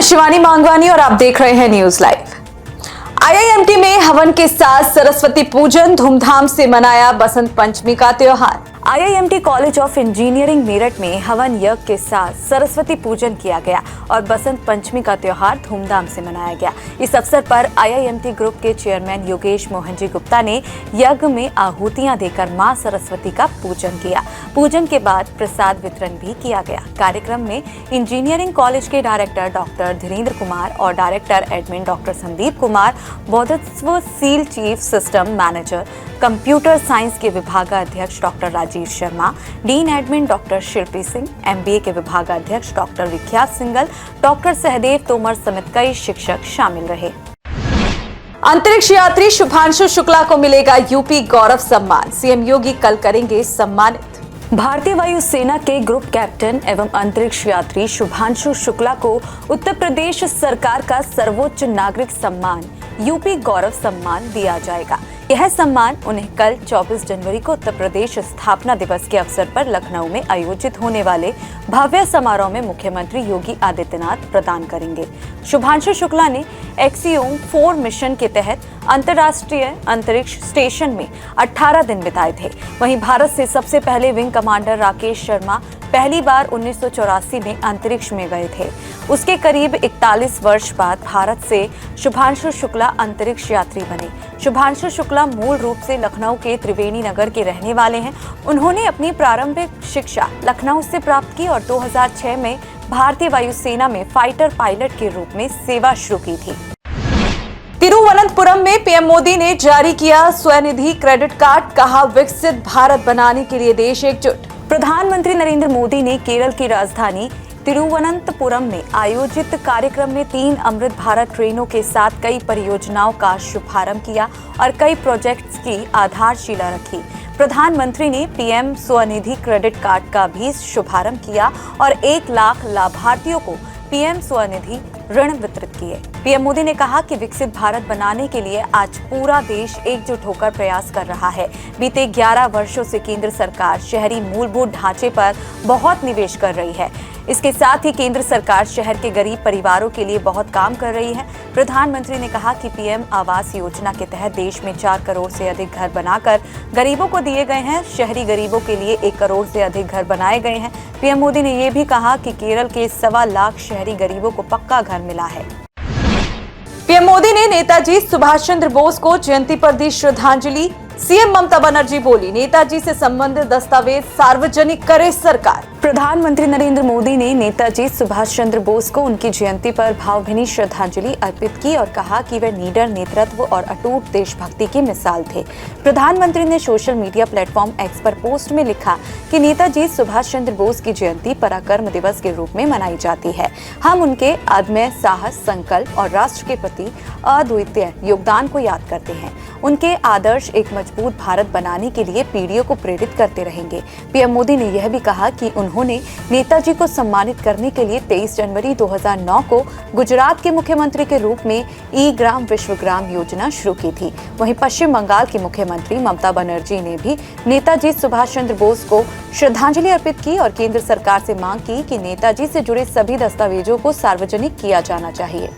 शिवानी मांगवानी और आप देख रहे हैं न्यूज लाइव। आईआईएमटी में हवन के साथ सरस्वती पूजन धूमधाम से मनाया बसंत पंचमी का त्योहार। IIMT college of engineering Meerut में हवन यज्ञ के साथ सरस्वती पूजन किया गया और बसंत पंचमी का त्योहार धूमधाम से मनाया गया। इस अवसर पर आईआईएमटी ग्रुप के चेयरमैन योगेश मोहन जी गुप्ता ने यज्ञ में आहुतियां देकर मां सरस्वती का पूजन किया। पूजन के बाद प्रसाद वितरण भी किया गया। कार्यक्रम में इंजीनियरिंग कॉलेज के डायरेक्टर डॉक्टर धीरेन्द्र कुमार और director admin doctor Sandeep Kumar, बौद्धत्व सील chief system manager, computer science के विभागाध्यक्ष doctor Rajeev Sharma, dean admin doctor Shilpi Singh, MBA के विभागाध्यक्ष डॉक्टर विख्यात सिंगल, डॉक्टर सहदेव तोमर समेत कई शिक्षक शामिल रहे। अंतरिक्ष यात्री शुभांशु शुक्ला को मिलेगा यूपी गौरव सम्मान। सीएम योगी कल करेंगे सम्मानित। भारतीय वायुसेना के ग्रुप कैप्टन एवं अंतरिक्ष यात्री शुभांशु शुक्ला को उत्तर प्रदेश सरकार का सर्वोच्च नागरिक सम्मान यूपी गौरव सम्मान दिया जाएगा। यह सम्मान उन्हें कल 24 जनवरी को उत्तर प्रदेश स्थापना दिवस के अवसर पर लखनऊ में आयोजित होने वाले भव्य समारोह में मुख्यमंत्री योगी आदित्यनाथ प्रदान करेंगे। शुभांशु शुक्ला ने एक्सियोम 4 मिशन के तहत अंतर्राष्ट्रीय अंतरिक्ष स्टेशन में 18 दिन बिताए थे। वहीं भारत से सबसे पहले विंग कमांडर राकेश शर्मा पहली बार 1984 में अंतरिक्ष में गए थे। उसके करीब 41 वर्ष बाद भारत से शुभांशु शुक्ला अंतरिक्ष यात्री बने। शुभांशु शुक्ला मूल रूप से लखनऊ के त्रिवेणी नगर के रहने वाले हैं। उन्होंने अपनी प्रारंभिक शिक्षा लखनऊ से प्राप्त की और 2006 में भारतीय वायुसेना में फाइटर पायलट के रूप में सेवा शुरू की थी। तिरुवनंतपुरम में पीएम मोदी ने जारी किया स्वनिधि क्रेडिट कार्ड, कहा विकसित भारत बनाने के लिए देश एकजुट। प्रधानमंत्री नरेंद्र मोदी ने केरल की राजधानी तिरुवनंतपुरम में आयोजित कार्यक्रम में 3 अमृत भारत ट्रेनों के साथ कई परियोजनाओं का शुभारंभ किया और कई प्रोजेक्ट्स की आधारशिला रखी। प्रधानमंत्री ने पीएम स्वनिधि क्रेडिट कार्ड का भी शुभारंभ किया और 1 लाख लाभार्थियों को पीएम स्वनिधि ऋण वितरित किए। पीएम मोदी ने कहा कि विकसित भारत बनाने के लिए आज पूरा देश एकजुट होकर प्रयास कर रहा है। बीते 11 वर्षों से केंद्र सरकार शहरी मूलभूत ढांचे पर बहुत निवेश कर रही है। इसके साथ ही केंद्र सरकार शहर के गरीब परिवारों के लिए बहुत काम कर रही है। प्रधानमंत्री ने कहा कि पीएम आवास योजना के तहत देश में 4 करोड़ से अधिक घर बनाकर गरीबों को दिए गए हैं। शहरी गरीबों के लिए 1 करोड़ से अधिक घर बनाए गए हैं। पीएम मोदी ने ये भी कहा कि केरल के 1.25 लाख शहरी गरीबों को पक्का घर मिला है। पीएम मोदी ने नेताजी सुभाष चंद्र बोस को जयंती पर दी श्रद्धांजलि। सीएम ममता बनर्जी बोली, नेताजी से संबंधित दस्तावेज सार्वजनिक करे सरकार। प्रधानमंत्री नरेंद्र मोदी ने नेताजी सुभाष चंद्र बोस को उनकी जयंती पर भावभीनी श्रद्धांजलि अर्पित की और कहा कि वे निडर नेतृत्व और अटूट देशभक्ति की मिसाल थे। प्रधानमंत्री ने सोशल मीडिया प्लेटफॉर्म एक्स पर पोस्ट में लिखा कि नेताजी सुभाष चंद्र बोस की जयंती पराक्रम दिवस के रूप में मनाई जाती है। हम उनके अदम्य साहस, संकल्प और राष्ट्र के प्रति अद्वितीय योगदान को याद करते हैं। उनके आदर्श एक मजबूत भारत बनाने के लिए पीढ़ियों को प्रेरित करते रहेंगे। पीएम मोदी ने यह भी कहा कि उन्होंने नेताजी को सम्मानित करने के लिए 23 जनवरी 2009 को गुजरात के मुख्यमंत्री के रूप में ई-ग्राम विश्वग्राम योजना शुरू की थी। वहीं पश्चिम बंगाल की मुख्यमंत्री ममता बनर्जी ने भी नेताजी सुभाष चंद्र बोस को श्रद्धांजलि अर्पित की और केंद्र सरकार से मांग की कि नेताजी से जुड़े सभी दस्तावेजों को सार्वजनिक किया जाना चाहिए।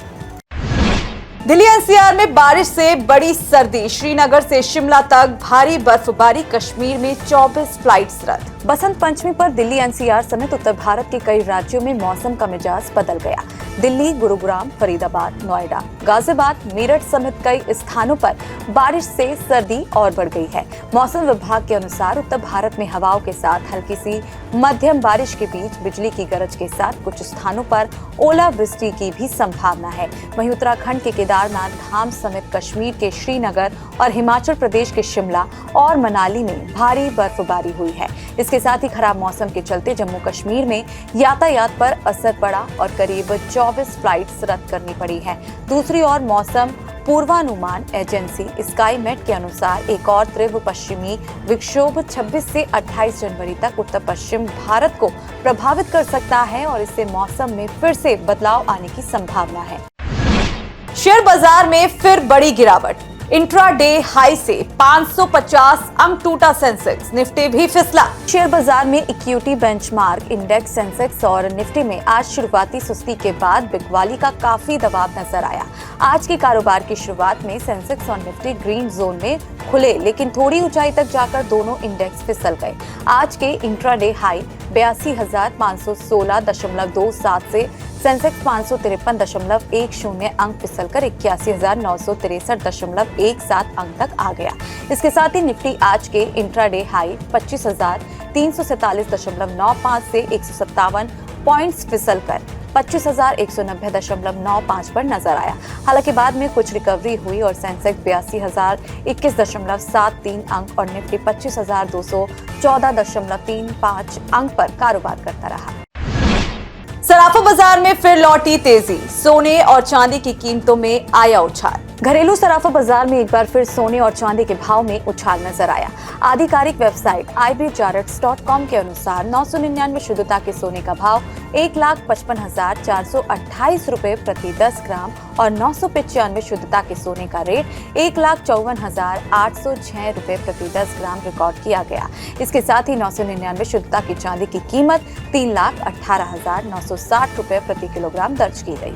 दिल्ली एनसीआर में बारिश से बड़ी सर्दी, श्रीनगर से शिमला तक भारी बर्फबारी, कश्मीर में 24 फ्लाइट्स रद्द। बसंत पंचमी पर दिल्ली एनसीआर समेत उत्तर भारत के कई राज्यों में मौसम का मिजाज बदल गया। दिल्ली, गुरुग्राम, फरीदाबाद, नोएडा, गाजियाबाद, मेरठ समेत कई स्थानों पर बारिश से सर्दी और बढ़ गई है। मौसम विभाग के अनुसार उत्तर भारत में हवाओं के साथ हल्की सी मध्यम बारिश के बीच बिजली की गरज के साथ कुछ स्थानों पर ओलावृष्टि की भी संभावना है। वहीं उत्तराखंड के केदारनाथ धाम समेत कश्मीर के श्रीनगर और हिमाचल प्रदेश के शिमला और मनाली में भारी बर्फबारी हुई है। इसके साथ ही खराब मौसम के चलते जम्मू कश्मीर में यातायात पर असर पड़ा और करीब 24 फ्लाइट्स रद्द करनी पड़ी है। दूसरी ओर मौसम पूर्वानुमान एजेंसी स्काईमेट के अनुसार एक और तीव्र पश्चिमी विक्षोभ 26 से 28 जनवरी तक उत्तर पश्चिम भारत को प्रभावित कर सकता है और इससे मौसम में फिर से बदलाव आने की संभावना है। शेयर बाजार में फिर बड़ी गिरावट। इंट्राडे हाई से 550 अंक टूटा सेंसेक्स, निफ्टी भी फिसला। शेयर बाजार में इक्विटी बेंचमार्क इंडेक्स सेंसेक्स और निफ्टी में आज शुरुआती सुस्ती के बाद बिकवाली का काफी दबाव नजर आया। आज के कारोबार की शुरुआत में सेंसेक्स और निफ्टी ग्रीन जोन में खुले, लेकिन थोड़ी ऊंचाई तक जाकर दोनों इंडेक्स फिसल गए। आज के इंट्राडे हाई 82,516.27 से सेंसेक्स 553.10 अंक फिसलकर 81,963.17 अंक तक आ गया। इसके साथ ही निफ्टी आज के इंट्राडे हाई 25,347.95 से 157 पॉइंट्स फिसलकर 25,190.95 पर नजर आया। हालांकि बाद में कुछ रिकवरी हुई और सेंसेक्स 82,021.73 अंक और निफ्टी 25,214.35 अंक पर कारोबार करता रहा। सराफा बाजार में फिर लौटी तेजी, सोने और चांदी की कीमतों में आया उछाल। घरेलू सराफा बाजार में एक बार फिर सोने और चांदी के भाव में उछाल नजर आया। आधिकारिक वेबसाइट ibjarets.com के अनुसार 999 शुद्धता के सोने का भाव 1,55,428 रुपए प्रति 10 ग्राम और 995 शुद्धता के सोने का रेट 1,54,806 रुपए प्रति 10 ग्राम रिकॉर्ड किया गया। इसके साथ ही 999 शुद्धता की चांदी की कीमत 3,18,960 रुपए प्रति किलोग्राम दर्ज की गई।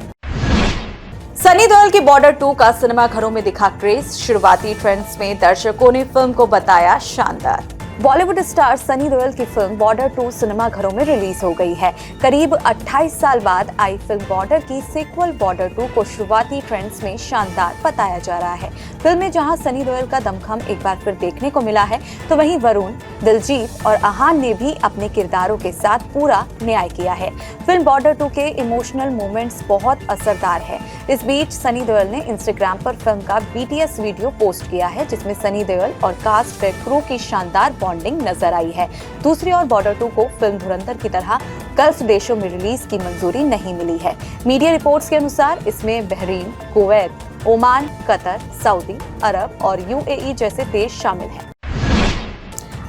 सनी देओल की बॉर्डर 2 का सिनेमाघरों में दिखा क्रेज, शुरुआती ट्रेंड्स में दर्शकों ने फिल्म को बताया शानदार। बॉलीवुड स्टार सनी देओल की फिल्म बॉर्डर 2 सिनेमाघरों में रिलीज हो गई है। करीब 28 साल बाद आई फिल्म बॉर्डर की सीक्वल बॉर्डर 2 को शुरुआती ट्रेंड्स में शानदार बताया जा रहा है। फिल्म में जहां सनी देओल का दमखम एक बार फिर देखने को मिला है, तो वहीं वरुण, दिलजीत और आहान ने भी अपने किरदारों के साथ पूरा न्याय किया है। फिल्म बॉर्डर 2 के इमोशनल मोमेंट्स बहुत असरदार है। इस बीच सनी देओल ने इंस्टाग्राम पर फिल्म का BTS वीडियो पोस्ट किया है, जिसमें सनी देओल और कास्ट व क्रू की शानदार बॉन्डिंग नजर आई है। दूसरी ओर बॉर्डर 2 को फिल्म धुरंधर की तरह गल्फ देशों में रिलीज की मंजूरी नहीं मिली है। मीडिया रिपोर्ट्स के अनुसार इसमें Bahrain, Kuwait, Oman, Qatar, Saudi Arab और UAE जैसे देश शामिल हैं।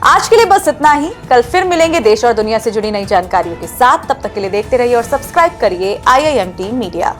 आज के लिए बस इतना ही। कल फिर मिलेंगे देश और दुनिया से जुड़ी नई जानकारियों के साथ। तब तक के लिए देखते रहिए और सब्सक्राइब करिए IIMT मीडिया।